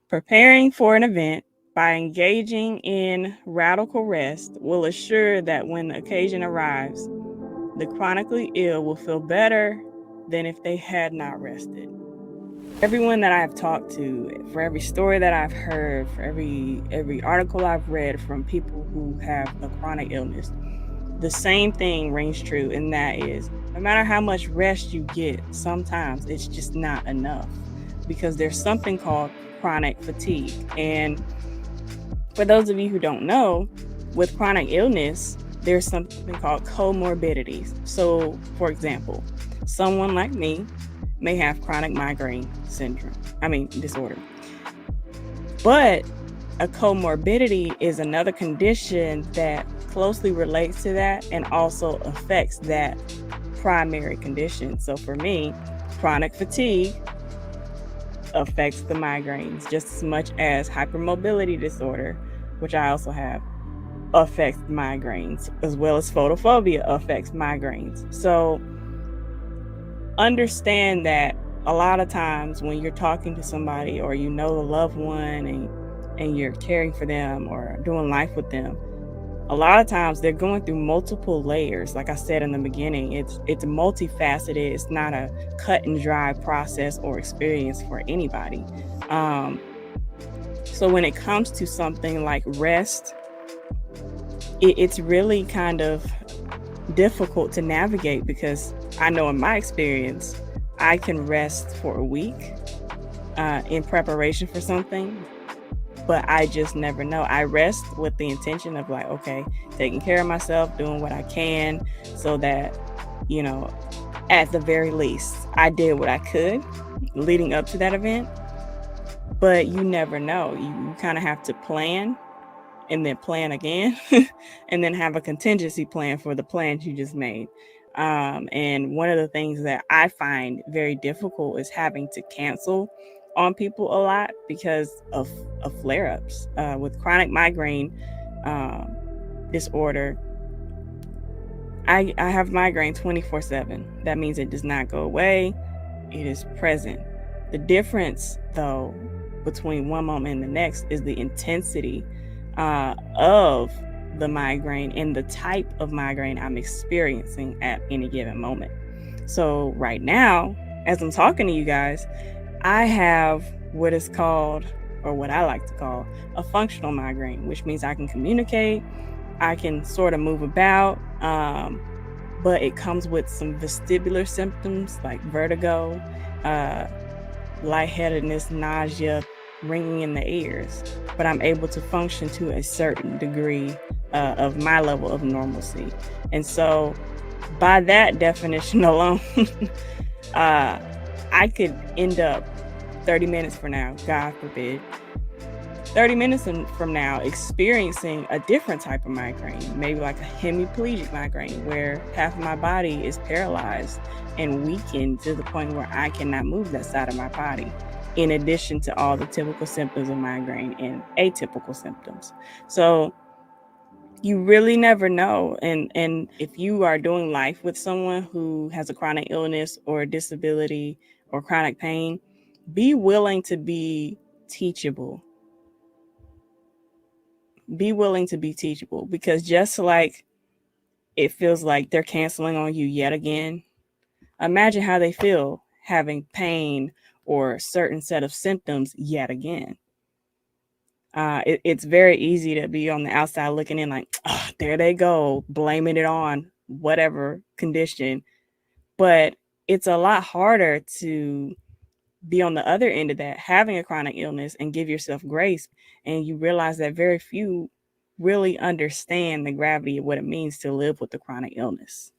Preparing for an event by engaging in radical rest will assure that when the occasion arrives, the chronically ill will feel better than if they had not rested. Everyone that I've talked to, for every story that I've heard, for every article I've read from people who have a chronic illness, the same thing rings true, and that is no matter how much rest you get, sometimes it's just not enough because there's something called chronic fatigue. And for those of you who don't know, with chronic illness, there's something called comorbidities. So, for example, someone like me may have chronic migraine disorder. But a comorbidity is another condition that closely relates to that and also affects that primary condition. So for me, chronic fatigue affects the migraines just as much as hypermobility disorder, which I also have, affects migraines, as well as photophobia affects migraines. So understand that a lot of times when you're talking to somebody or you know a loved one and you're caring for them or doing life with them, a lot of times they're going through multiple layers. Like I said in the beginning, it's multifaceted. It's not a cut and dry process or experience for anybody. So when it comes to something like rest, it's really kind of difficult to navigate because I know in my experience, I can rest for a week in preparation for something, but I just never know. I rest with the intention of like, okay, taking care of myself, doing what I can so that, you know, at the very least, I did what I could leading up to that event. But you never know. You kind of have to plan and then plan again and then have a contingency plan for the plans you just made. And one of the things that I find very difficult is having to cancel on people a lot because of flare-ups. With chronic migraine disorder, I have migraine 24/7. That means it does not go away. It is present. The difference, though, between one moment and the next is the intensity of the migraine and the type of migraine I'm experiencing at any given moment. So right now, as I'm talking to you guys, I have what is called, or what I like to call, a functional migraine, which means I can communicate, I can sort of move about, but it comes with some vestibular symptoms like vertigo, lightheadedness, nausea, ringing in the ears, but I'm able to function to a certain degree of my level of normalcy. And so by that definition alone, I could end up 30 minutes from now, God forbid, 30 minutes from now experiencing a different type of migraine, maybe like a hemiplegic migraine where half of my body is paralyzed and weakened to the point where I cannot move that side of my body, in addition to all the typical symptoms of migraine and atypical symptoms. So you really never know. And if you are doing life with someone who has a chronic illness or a disability or chronic pain, be willing to be teachable. Be willing to be teachable, because just like it feels like they're canceling on you yet again, imagine how they feel having pain or a certain set of symptoms yet again. It's very easy to be on the outside looking in like, oh, there they go, blaming it on whatever condition. But it's a lot harder to be on the other end of that, having a chronic illness, and give yourself grace. And you realize that very few really understand the gravity of what it means to live with a chronic illness.